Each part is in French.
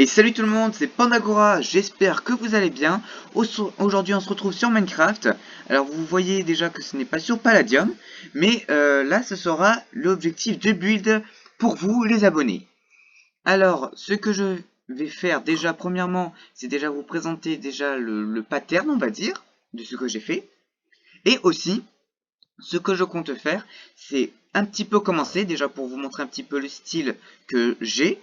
Et salut tout le monde, c'est Pandagora, j'espère que vous allez bien. Aujourd'hui on se retrouve sur Minecraft. Alors vous voyez déjà que ce n'est pas sur Palladium, mais là ce sera l'objectif de build pour vous les abonnés. Alors ce que je vais faire déjà premièrement, c'est déjà vous présenter déjà le pattern on va dire, de ce que j'ai fait. Et aussi, ce que je compte faire, c'est un petit peu commencer, déjà pour vous montrer un petit peu le style que j'ai,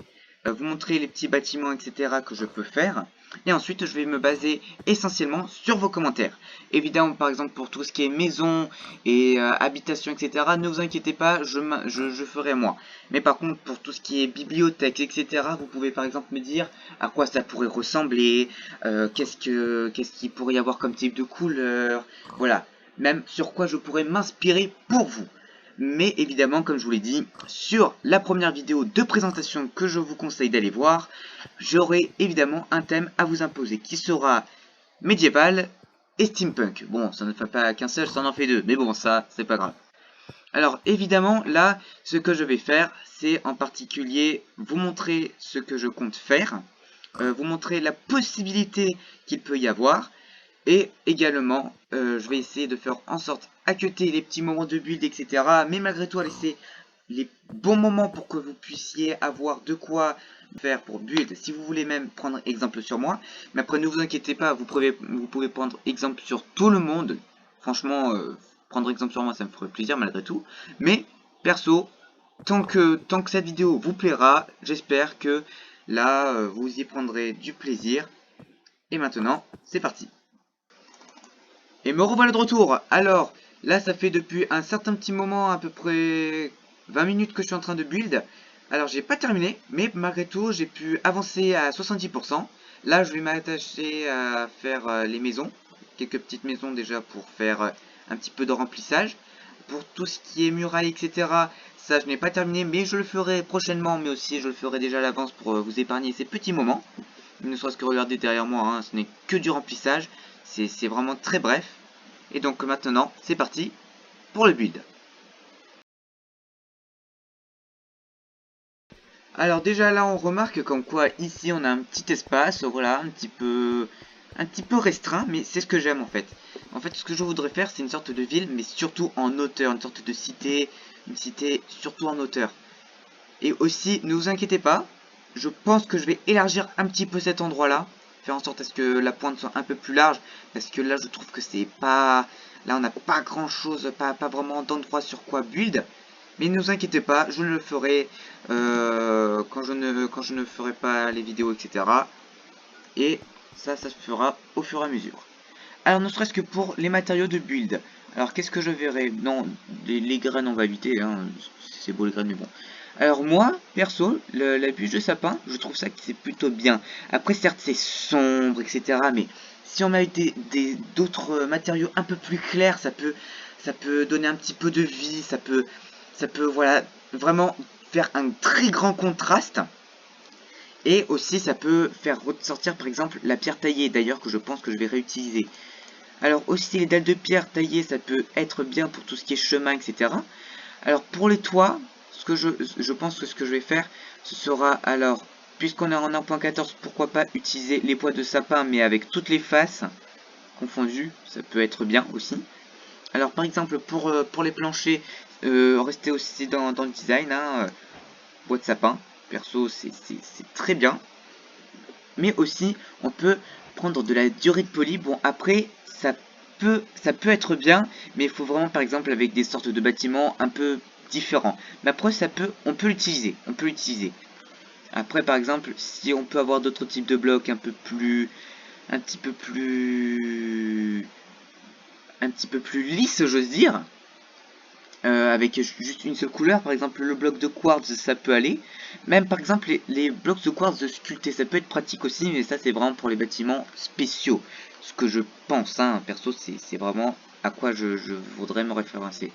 vous montrer les petits bâtiments, etc. que je peux faire. Et ensuite, je vais me baser essentiellement sur vos commentaires. Évidemment, par exemple, pour tout ce qui est maison et habitation, etc., ne vous inquiétez pas, je ferai moi. Mais par contre, pour tout ce qui est bibliothèque, etc., vous pouvez par exemple me dire à quoi ça pourrait ressembler, qu'est-ce qu'il pourrait y avoir comme type de couleur, voilà. Même sur quoi je pourrais m'inspirer pour vous. Mais évidemment, comme je vous l'ai dit, sur la première vidéo de présentation que je vous conseille d'aller voir, j'aurai évidemment un thème à vous imposer qui sera médiéval et steampunk. Bon, ça ne fait pas qu'un seul, ça en fait deux, mais bon, ça, c'est pas grave. Alors évidemment, là, ce que je vais faire, c'est en particulier vous montrer ce que je compte faire, vous montrer la possibilité qu'il peut y avoir, et également, je vais essayer de faire en sorte à cuter les petits moments de build, etc. Mais malgré tout, à laisser les bons moments pour que vous puissiez avoir de quoi faire pour build. Si vous voulez même prendre exemple sur moi. Mais après, ne vous inquiétez pas, vous pouvez prendre exemple sur tout le monde. Franchement, prendre exemple sur moi, ça me ferait plaisir malgré tout. Mais, perso, tant que cette vidéo vous plaira, j'espère que là, vous y prendrez du plaisir. Et maintenant, c'est parti. Et me revoilà de retour. Alors, là, ça fait depuis un certain petit moment, à peu près 20 minutes que je suis en train de build. Alors, j'ai pas terminé, mais malgré tout, j'ai pu avancer à 70%. Là, je vais m'attacher à faire les maisons. Quelques petites maisons déjà pour faire un petit peu de remplissage. Pour tout ce qui est muraille, etc., ça, je n'ai pas terminé, mais je le ferai prochainement. Mais aussi, je le ferai déjà à l'avance pour vous épargner ces petits moments. Ne serait-ce que regarder derrière moi, hein, ce n'est que du remplissage. C'est vraiment très bref. Et donc maintenant, c'est parti pour le build. Alors déjà là, on remarque comme quoi ici on a un petit espace, voilà, un petit peu restreint, mais c'est ce que j'aime en fait. En fait, ce que je voudrais faire, c'est une sorte de ville, mais surtout en hauteur, une sorte de cité, une cité surtout en hauteur. Et aussi, ne vous inquiétez pas, je pense que je vais élargir un petit peu cet endroit-là, faire en sorte à ce que la pointe soit un peu plus large, parce que là, je trouve que c'est pas... Là, on n'a pas grand-chose, pas vraiment d'endroit sur quoi build. Mais ne vous inquiétez pas, je le ferai quand je ne ferai pas les vidéos, etc. Et ça se fera au fur et à mesure. Alors, ne serait-ce que pour les matériaux de build. Alors, qu'est-ce que je verrai? Non, les graines, on va éviter, hein. C'est beau les graines, mais bon. Alors moi, perso, la bûche de sapin, je trouve ça que c'est plutôt bien. Après, certes, c'est sombre, etc. Mais si on met d'autres matériaux un peu plus clairs, ça peut donner un petit peu de vie, ça peut, voilà, vraiment faire un très grand contraste. Et aussi, ça peut faire ressortir, par exemple, la pierre taillée, d'ailleurs, que je pense que je vais réutiliser. Alors aussi, les dalles de pierre taillées, ça peut être bien pour tout ce qui est chemin, etc. Alors pour les toits, je pense que ce que je vais faire, ce sera alors, puisqu'on est en 1.14, pourquoi pas utiliser les bois de sapin, mais avec toutes les faces confondues, ça peut être bien aussi. Alors par exemple pour les planchers, rester aussi dans le design, hein, bois de sapin, perso c'est très bien. Mais aussi on peut prendre de la durite polie, bon après ça peut être bien, mais il faut vraiment par exemple avec des sortes de bâtiments un peu différents. Mais après on peut l'utiliser, Après par exemple si on peut avoir d'autres types de blocs un petit peu plus lisses j'ose dire, avec juste une seule couleur, par exemple le bloc de quartz ça peut aller, même par exemple les blocs de quartz de sculpté ça peut être pratique aussi, mais ça c'est vraiment pour les bâtiments spéciaux, ce que je pense, hein, perso c'est vraiment à quoi je voudrais me référencer.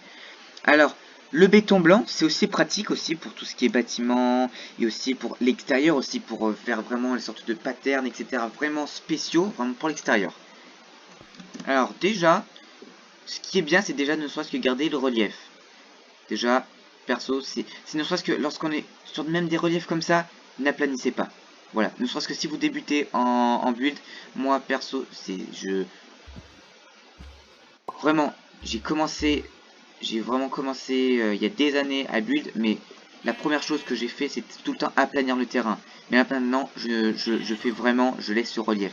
Alors le béton blanc c'est aussi pratique aussi pour tout ce qui est bâtiment, et aussi pour l'extérieur aussi, pour faire vraiment les sortes de patterns, etc. vraiment spéciaux, vraiment pour l'extérieur. Alors déjà, ce qui est bien c'est déjà ne serait-ce que garder le relief. Déjà, perso, c'est ne serait-ce que lorsqu'on est sur même des reliefs comme ça, n'aplanissez pas. Voilà, ne serait-ce que si vous débutez en build, moi perso, vraiment, j'ai vraiment commencé il y a des années à build, mais la première chose que j'ai fait, c'est tout le temps aplanir le terrain. Mais là maintenant, je fais vraiment, je laisse ce relief,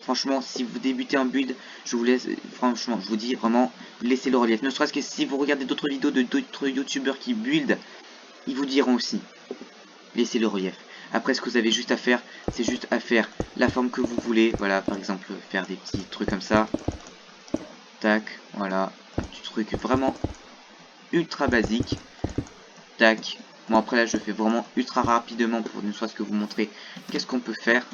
Franchement, si vous débutez en build, je vous laisse, franchement, je vous dis vraiment, laissez le relief. Ne serait-ce que si vous regardez d'autres vidéos de d'autres youtubeurs qui build, ils vous diront aussi, laissez le relief. Après, ce que vous avez juste à faire, c'est juste à faire la forme que vous voulez. Voilà, par exemple, faire des petits trucs comme ça. Tac, voilà, un petit truc vraiment ultra basique. Tac. Bon, après là, je fais vraiment ultra rapidement pour ne soit-ce que vous montrer qu'est-ce qu'on peut faire.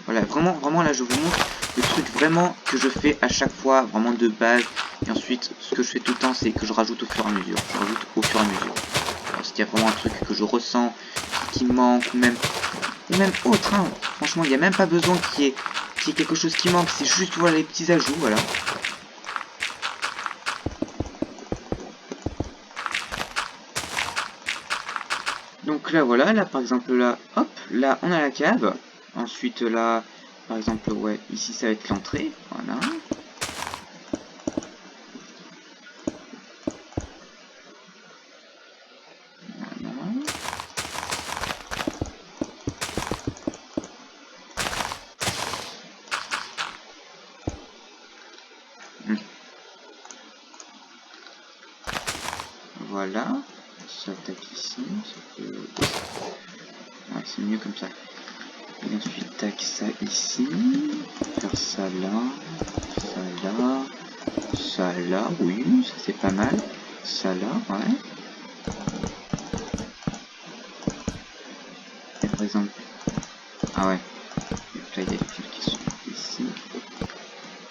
Voilà, vraiment là, je vous montre le truc vraiment que je fais à chaque fois, vraiment de base. Et ensuite, ce que je fais tout le temps, c'est que je rajoute au fur et à mesure. Je rajoute au fur et à mesure. Alors, s'il y a vraiment un truc que je ressens, qui manque, ou même autre, hein. Franchement, il n'y a même pas besoin qu'il y ait quelque chose qui manque. C'est juste, voilà, les petits ajouts, voilà. Donc là voilà, là par exemple là, hop, là on a la cave. Ensuite là, par exemple, ouais, ici ça va être l'entrée, voilà. Voilà. Voilà, ça tac ici, ça peut... Ouais, c'est mieux comme ça. Et ensuite tac ça ici, faire ça là, ça là, oui, ça c'est pas mal. Ça là, ouais. Et par exemple, ah ouais, donc là il y a des fils qui sont ici.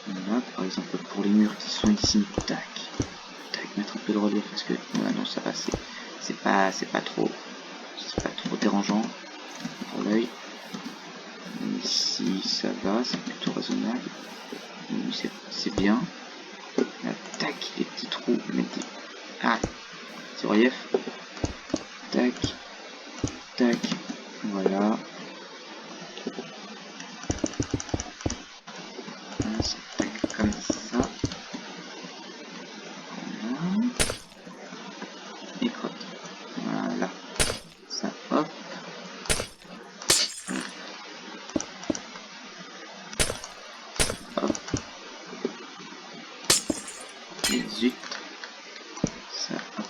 Voilà, par exemple pour les murs qui sont ici, tac, tac, mettre un peu de relief parce que non ça va, c'est pas trop dérangeant pour l'œil. Ici ça va, c'est plutôt raisonnable. C'est bien. Là, tac, les petits trous, mettre des... Ah, petit relief. Tac, tac, voilà. Voilà, ça tac comme ça. Voilà. Et crotte. Voilà. Ça, hop. Hop. Et zut. Ça, hop.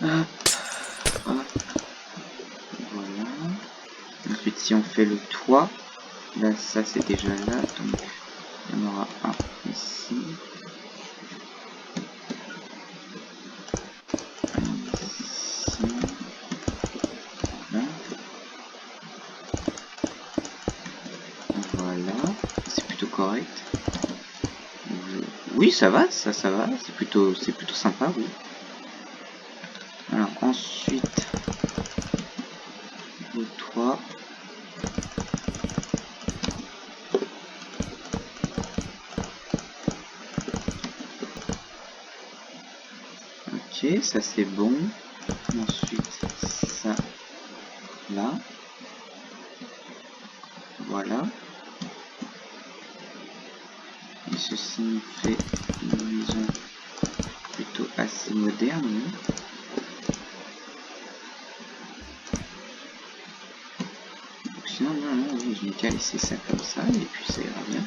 Hop. Hop. Voilà. Ensuite, si on fait le toit, là, ça c'est déjà là, donc il y en aura un ici. Voilà, c'est plutôt correct. Oui, ça va, ça va, c'est plutôt sympa, oui. Alors ensuite, le toit. Ok, ça c'est bon. Ensuite, ça, là. Voilà. Et ceci nous fait une maison plutôt assez moderne. Donc sinon, non, oui, je n'ai qu'à laisser ça comme ça, et puis ça ira bien.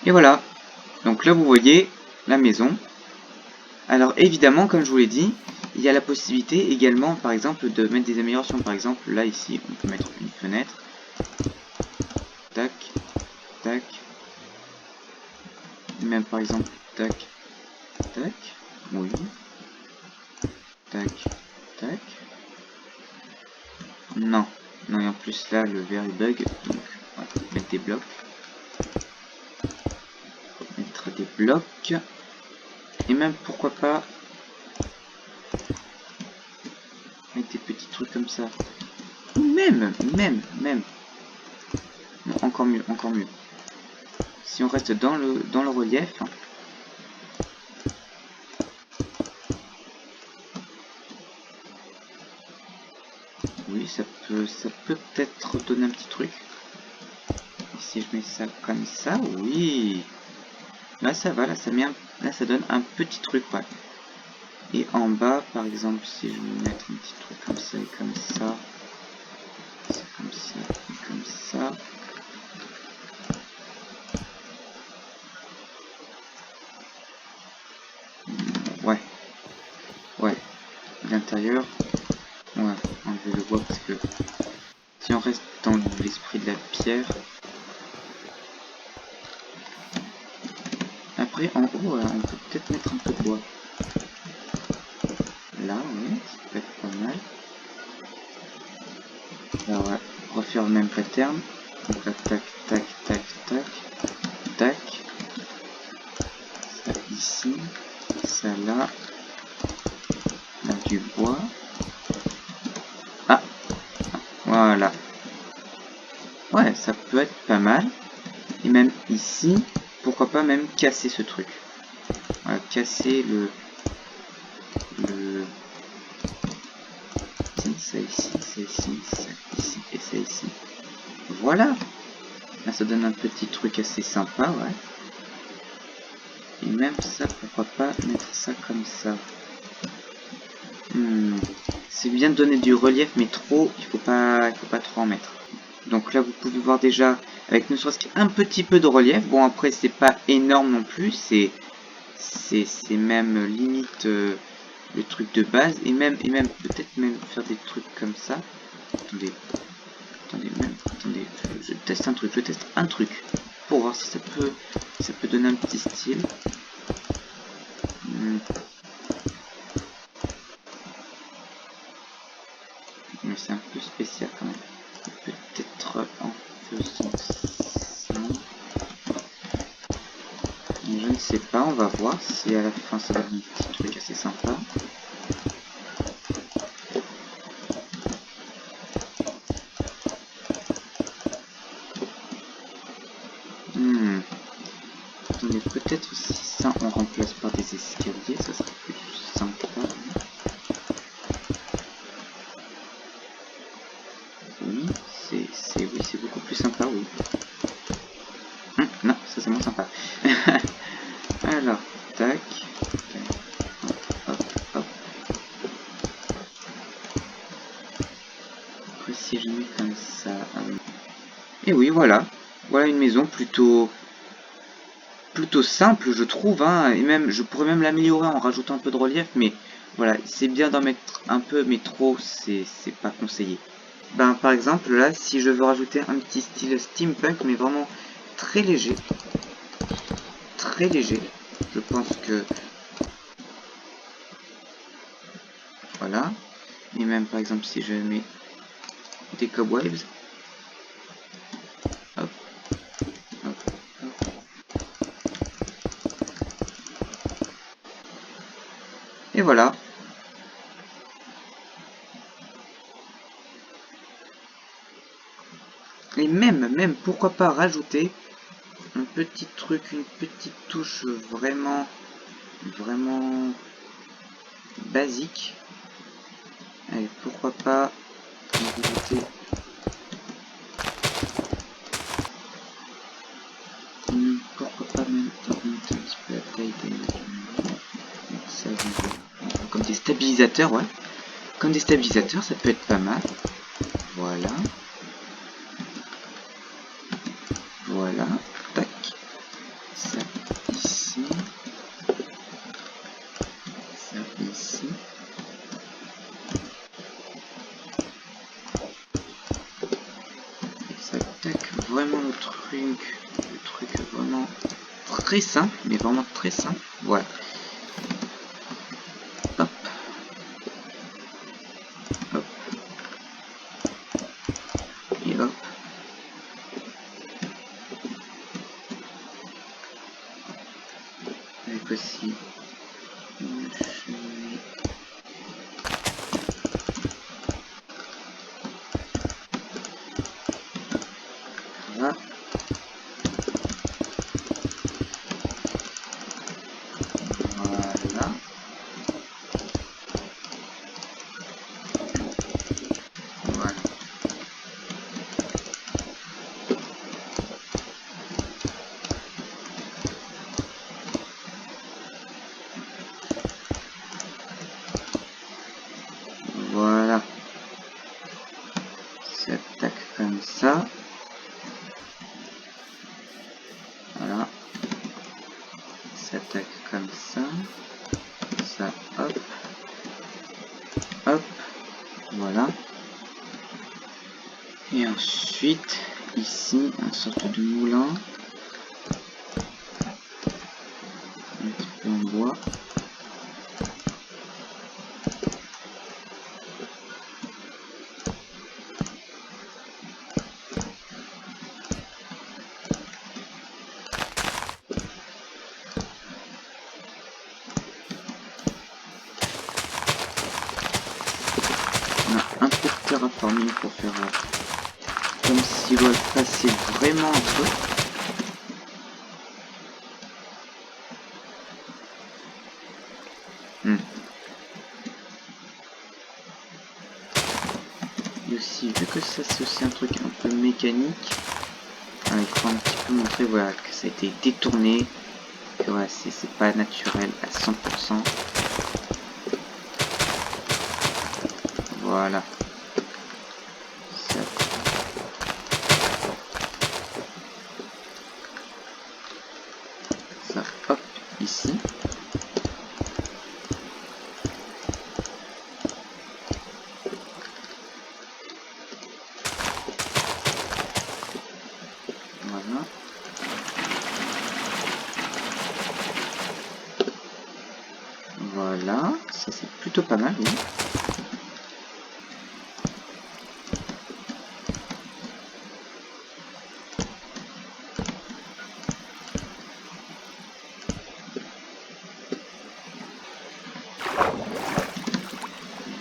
Et voilà. Donc là, vous voyez la maison. Alors évidemment, comme je vous l'ai dit, il y a la possibilité également, par exemple, de mettre des améliorations. Par exemple, là, ici, on peut mettre une fenêtre. Tac, tac. Même par exemple, tac, tac. Oui. Tac, tac. Non. Non, et en plus là, le verre il bug. Donc, voilà, mettre des blocs. Mettre des blocs. Et même, pourquoi pas, mettre des petits trucs comme ça. Ou même. Non, encore mieux. si on reste dans le relief, oui, ça peut peut-être donner un petit truc. Et si je mets ça comme ça, oui. Là ça va, là ça donne un petit truc, ouais. Et en bas, par exemple, si je veux mettre un petit truc comme ça et comme ça, comme ça et comme ça. Ouais. Ouais. L'intérieur, on va enlever le bois parce que si on reste dans l'esprit de la pierre. Après, en haut, on peut peut-être mettre un peu de bois. Là, oui, ça peut être pas mal. Alors, on va refaire le même pattern. Donc là, tac, tac, tac, tac, tac. Ça ici, ça là. Là, du bois. Ah, voilà. Ouais, ça peut être pas mal. Et même ici, pourquoi pas même casser ce truc. Voilà, casser ça ici, ça ici, ça ici et ça ici. Voilà. Là, ça donne un petit truc assez sympa, ouais. Et même ça, pourquoi pas mettre ça comme ça. C'est bien de donner du relief, mais trop, il faut pas trop en mettre. Donc là, vous pouvez voir déjà, avec ne serait-ce qu'un petit peu de relief. Bon, après, c'est pas énorme non plus, c'est même limite le truc de base. Et même peut-être même faire des trucs comme ça. Attendez, je teste un truc pour voir si ça peut donner un petit style. Mais c'est un peu spécial quand même. Peut-être en faisant ça. Je ne sais pas, on va voir si à la fin ça donne un petit truc assez sympa. Attendez, peut-être si ça on remplace par des escaliers, ça serait plus sympa. Oui, c'est beaucoup plus sympa, oui. Non, ça c'est moins sympa. Alors, tac. Hop, hop. Après, si je mets comme ça. Et oui, voilà. Voilà une maison plutôt simple, je trouve. Hein. Et même, je pourrais même l'améliorer en rajoutant un peu de relief. Mais voilà, c'est bien d'en mettre un peu, mais trop, c'est pas conseillé. Ben, par exemple, là, si je veux rajouter un petit style steampunk, mais vraiment très léger, je pense que... Voilà. Et même, par exemple, si je mets des cobwebs, hop, hop, hop. Et voilà. Et même, pourquoi pas rajouter un petit truc, une petite touche vraiment basique. Allez, pourquoi pas rajouter pourquoi pas même augmenter un petit peu la taille des ça, comme des stabilisateurs, ouais. Comme des stabilisateurs, ça peut être pas mal. Voilà. Voilà. Tac. Ça ici. Ça ici. Ça tac. Vraiment le truc vraiment très simple, mais vraiment très simple. Voilà. Hop. Hop. Et hop. Avec aussi une cheminée. Voilà. s'attaque comme ça. Ça, hop. Hop. Voilà. Et ensuite, ici, une sorte de moulin. Un petit peu en bois. On a un peu de terraforming pour faire comme s'ils veulent passer vraiment entre eux. Et aussi, vu que ça c'est aussi un truc un peu mécanique, il faut un petit peu montrer voilà, que ça a été détourné, que voilà, c'est pas naturel à 100%. Voilà. Ça. Ça, hop, ici. Voilà. Voilà, ça c'est plutôt pas mal, oui.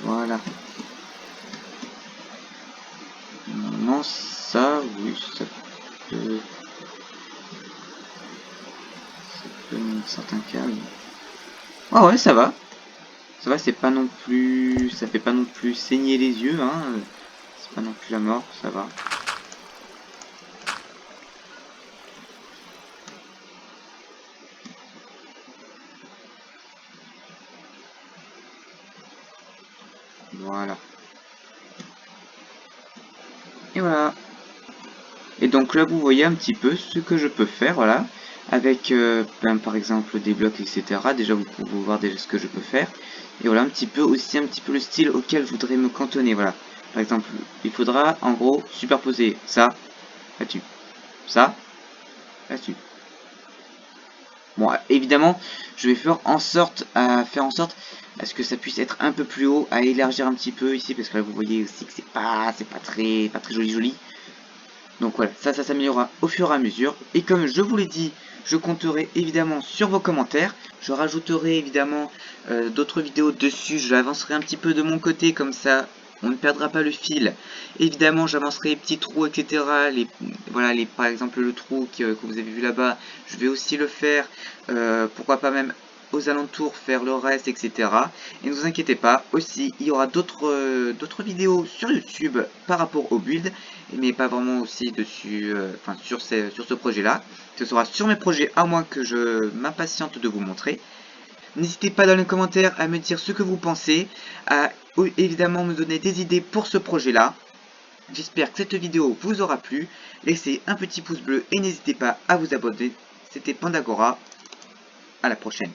Voilà. Non, ça, oui, ça peut... dans certains cas, oui. Ah ouais, ça va. Ça va, c'est pas non plus... Ça fait pas non plus saigner les yeux, hein. C'est pas non plus la mort, ça va. Voilà. Et voilà. Et donc là, vous voyez un petit peu ce que je peux faire, voilà. Avec, par exemple, des blocs, etc. Déjà, vous pouvez voir déjà ce que je peux faire. Et voilà, un petit peu aussi, un petit peu le style auquel je voudrais me cantonner, voilà. Par exemple, il faudra, en gros, superposer ça, là-dessus. Ça, là-dessus. Bon, évidemment, je vais faire en sorte à ce que ça puisse être un peu plus haut, à élargir un petit peu ici, parce que là, vous voyez aussi que c'est pas très joli. Donc voilà, ça s'améliorera au fur et à mesure. Et comme je vous l'ai dit, je compterai évidemment sur vos commentaires. Je rajouterai évidemment d'autres vidéos dessus. Je l'avancerai un petit peu de mon côté, comme ça on ne perdra pas le fil. Évidemment, j'avancerai les petits trous, etc. Voilà, par exemple le trou que vous avez vu là-bas, je vais aussi le faire. Pourquoi pas même aux alentours faire le reste, etc. Et ne vous inquiétez pas, aussi il y aura d'autres vidéos sur YouTube par rapport au build, mais pas vraiment aussi dessus, sur ce projet là. Ce sera sur mes projets à moi que je m'impatiente de vous montrer. N'hésitez pas dans les commentaires à me dire ce que vous pensez, à évidemment me donner des idées pour ce projet là. J'espère que cette vidéo vous aura plu. Laissez un petit pouce bleu et n'hésitez pas à vous abonner. C'était Pandagora, à la prochaine.